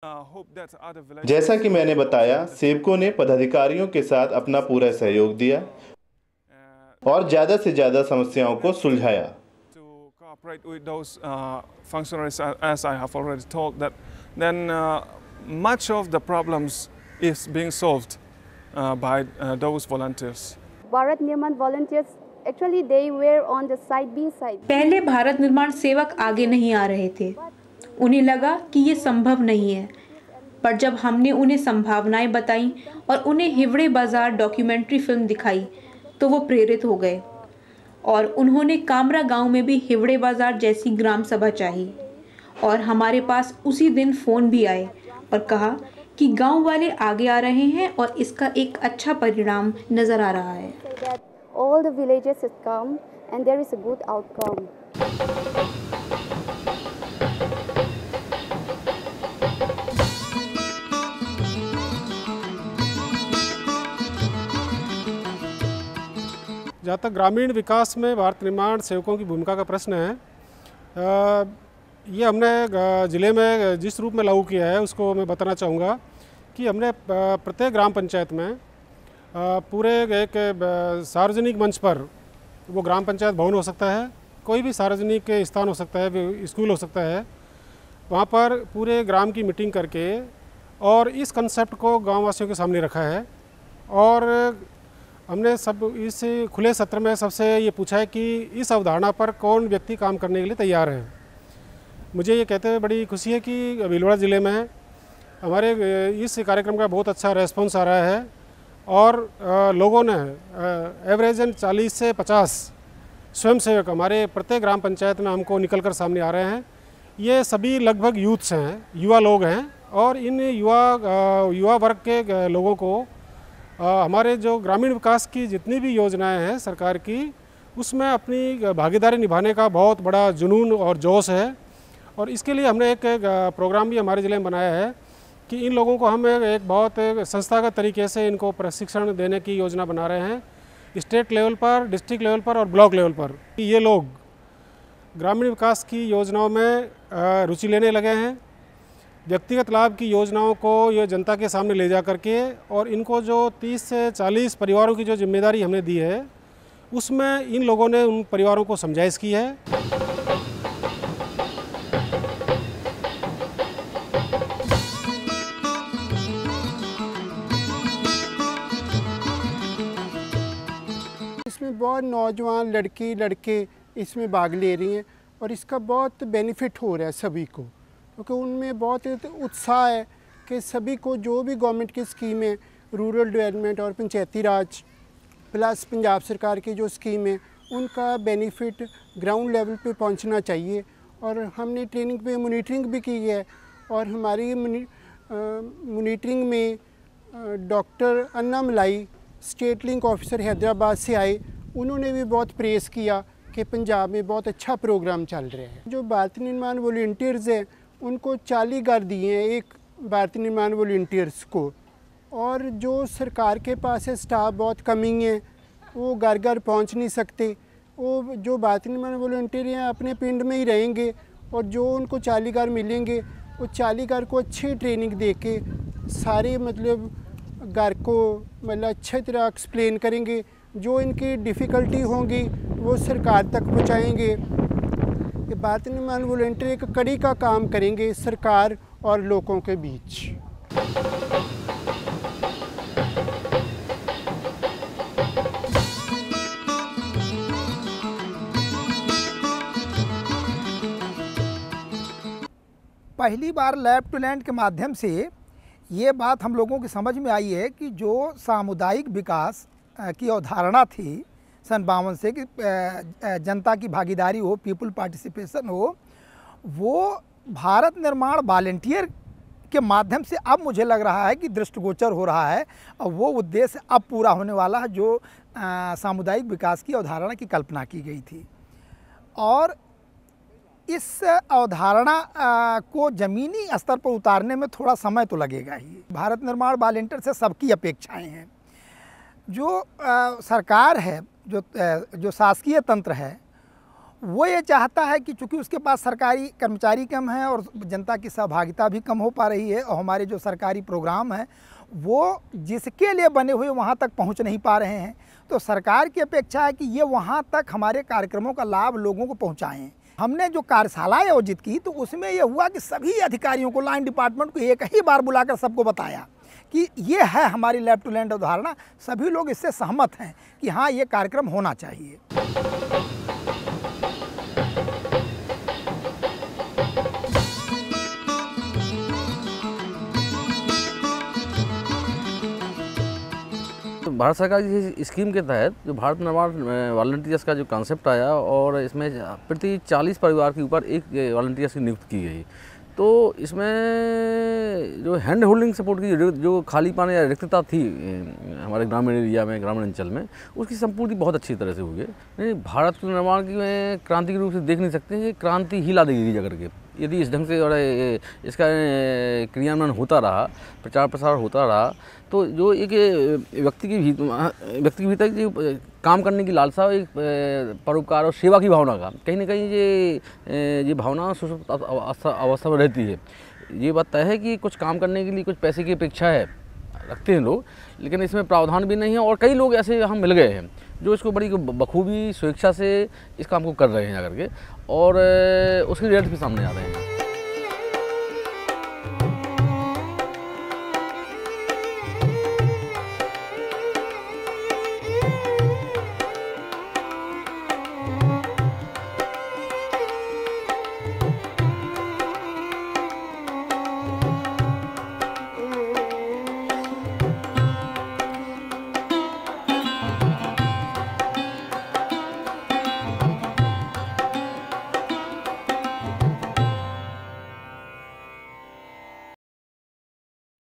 जैसा कि मैंने बताया, सेवकों ने पदाधिकारियों के साथ अपना पूरा सहयोग दिया और ज़्यादा से ज़्यादा समस्याओं को सुलझाया। Cooperate with those functionaries, as I have already told, that then much of the problems is being solved by those volunteers. Bharat Nirman volunteers actually they were on the side B side. पहले भारत निर्माण सेवक आगे नहीं आ रहे थे। उन्हें लगा कि ये संभव नहीं है, पर जब हमने उन्हें संभावनाएं बताई और उन्हें हिवड़े बाजार डॉक्यूमेंट्री फिल्म दिखाई, तो वो प्रेरित हो गए और उन्होंने कामरा गांव में भी हिवड़े बाजार जैसी ग्राम सभा चाही। और हमारे पास उसी दिन फ़ोन भी आए और कहा कि गांव वाले आगे आ रहे हैं और इसका एक अच्छा परिणाम नज़र आ रहा है। All the villages has come and there is a good outcome. जहाँ तक ग्रामीण विकास में भारत निर्माण सेवकों की भूमिका का प्रश्न है, ये हमने ज़िले में जिस रूप में लागू किया है उसको मैं बताना चाहूँगा कि हमने प्रत्येक ग्राम पंचायत में पूरे एक सार्वजनिक मंच पर, वो ग्राम पंचायत भवन हो सकता है, कोई भी सार्वजनिक स्थान हो सकता है, स्कूल हो सकता है, वहाँ पर पूरे ग्राम की मीटिंग करके और इस कंसेप्ट को गाँव वासियों के सामने रखा है। और हमने सब इस खुले सत्र में सबसे ये पूछा है कि इस अवधारणा पर कौन व्यक्ति काम करने के लिए तैयार है। मुझे ये कहते हुए बड़ी खुशी है कि भीलवाड़ा ज़िले में हमारे इस कार्यक्रम का बहुत अच्छा रेस्पॉन्स आ रहा है और लोगों ने एवरेजन 40 से 50 स्वयंसेवक हमारे प्रत्येक ग्राम पंचायत में हमको निकल कर सामने आ रहे हैं। ये सभी लगभग यूथ्स हैं, युवा लोग हैं और इन युवा वर्ग के लोगों को हमारे जो ग्रामीण विकास की जितनी भी योजनाएं हैं सरकार की, उसमें अपनी भागीदारी निभाने का बहुत बड़ा जुनून और जोश है। और इसके लिए हमने एक प्रोग्राम भी हमारे ज़िले में बनाया है कि इन लोगों को हम एक बहुत संस्थागत तरीके से इनको प्रशिक्षण देने की योजना बना रहे हैं, स्टेट लेवल पर, डिस्ट्रिक्ट लेवल पर और ब्लॉक लेवल पर। ये लोग ग्रामीण विकास की योजनाओं में रुचि लेने लगे हैं, व्यक्तिगत लाभ की योजनाओं को ये जनता के सामने ले जा करके, और इनको जो 30 से 40 परिवारों की जो जिम्मेदारी हमने दी है उसमें इन लोगों ने उन परिवारों को समझाइश की है। इसमें बहुत नौजवान लड़की लड़के इसमें भाग ले रही हैं और इसका बहुत बेनिफिट हो रहा है सभी को, क्योंकि उनमें बहुत उत्साह है कि सभी को जो भी गवर्नमेंट की स्कीम है, रूरल डेवलपमेंट और पंचायती राज प्लस पंजाब सरकार की जो स्कीम है, उनका बेनिफिट ग्राउंड लेवल पे पहुंचना चाहिए। और हमने ट्रेनिंग पे मॉनिटरिंग भी की है और हमारी मॉनिटरिंग में डॉक्टर अन्ना मलाई स्टेट लिंक ऑफिसर हैदराबाद से आए, उन्होंने भी बहुत प्रेस किया कि पंजाब में बहुत अच्छा प्रोग्राम चल रहा है। जो भारतीय निर्माण वॉलंटियर्स हैं उनको 40 घर दिए हैं एक भारतीय निर्माण वॉलंटियर्स को, और जो सरकार के पास है स्टाफ बहुत कमी है, वो घर घर पहुंच नहीं सकते। वो जो भारतीय निर्माण वॉलंटियर हैं अपने पिंड में ही रहेंगे और जो उनको 40 घर मिलेंगे वो 40 घर को अच्छी ट्रेनिंग दे के सारे मतलब घर को मतलब अच्छी तरह एक्सप्लेन करेंगे, जो इनकी डिफ़िकल्टी होंगी वो सरकार तक पहुंचाएंगे। भारतीय निर्माण वॉलंटियर एक कड़ी का काम करेंगे सरकार और लोगों के बीच। पहली बार लैब टू लैंड के माध्यम से ये बात हम लोगों की समझ में आई है कि जो सामुदायिक विकास की अवधारणा थी सन 52 से कि जनता की भागीदारी हो, पीपल पार्टिसिपेशन हो, वो भारत निर्माण वॉलंटियर के माध्यम से अब मुझे लग रहा है कि दृष्टिगोचर हो रहा है और वो उद्देश्य अब पूरा होने वाला है जो सामुदायिक विकास की अवधारणा की कल्पना की गई थी। और इस अवधारणा को ज़मीनी स्तर पर उतारने में थोड़ा समय तो लगेगा ही। भारत निर्माण वॉलंटियर से सबकी अपेक्षाएं हैं। जो सरकार है, जो शासकीय तंत्र है, वो ये चाहता है कि चूँकि उसके पास सरकारी कर्मचारी कम हैं और जनता की सहभागिता भी कम हो पा रही है और हमारे जो सरकारी प्रोग्राम हैं वो जिसके लिए बने हुए वहाँ तक पहुँच नहीं पा रहे हैं, तो सरकार की अपेक्षा है कि ये वहाँ तक हमारे कार्यक्रमों का लाभ लोगों को पहुँचाएँ। हमने जो कार्यशालाएँ आयोजित की तो उसमें ये हुआ कि सभी अधिकारियों को, लाइन डिपार्टमेंट को एक ही बार बुलाकर सबको बताया कि ये है हमारी लैब टू लैंड अवधारणा। सभी लोग इससे सहमत हैं कि हाँ, ये कार्यक्रम होना चाहिए। भारत सरकार की स्कीम के तहत जो भारत निर्माण वॉलंटियर्स का जो कॉन्सेप्ट आया और इसमें प्रति 40 परिवार के ऊपर एक वॉलंटियर्स की नियुक्ति की गई। तो इसमें जो हैंड होल्डिंग सपोर्ट की जो खाली पाने या रिक्तता थी हमारे ग्रामीण एरिया में, ग्रामीण अंचल में, उसकी संपूर्ति बहुत अच्छी तरह से हुई है। भारत के निर्माण की क्रांति के रूप से देख नहीं सकते, ये क्रांति ही ला देगी जा करके यदि इस ढंग से और इसका क्रियान्वयन होता रहा, प्रचार प्रसार होता रहा, तो जो एक व्यक्ति के भीतर जो काम करने की लालसा, एक परोपकार और सेवा की भावना का कहीं ना कहीं ये भावना सुषुप्त अवस्था में रहती है। ये बात तय है कि कुछ काम करने के लिए कुछ पैसे की अपेक्षा है, रखते हैं लोग, लेकिन इसमें प्रावधान भी नहीं है और कई लोग ऐसे हम मिल गए हैं जो इसको बड़ी बखूबी स्वेच्छा से इस काम को कर रहे हैं जाकर के और उसके रिजल्ट भी सामने आ रहे हैं।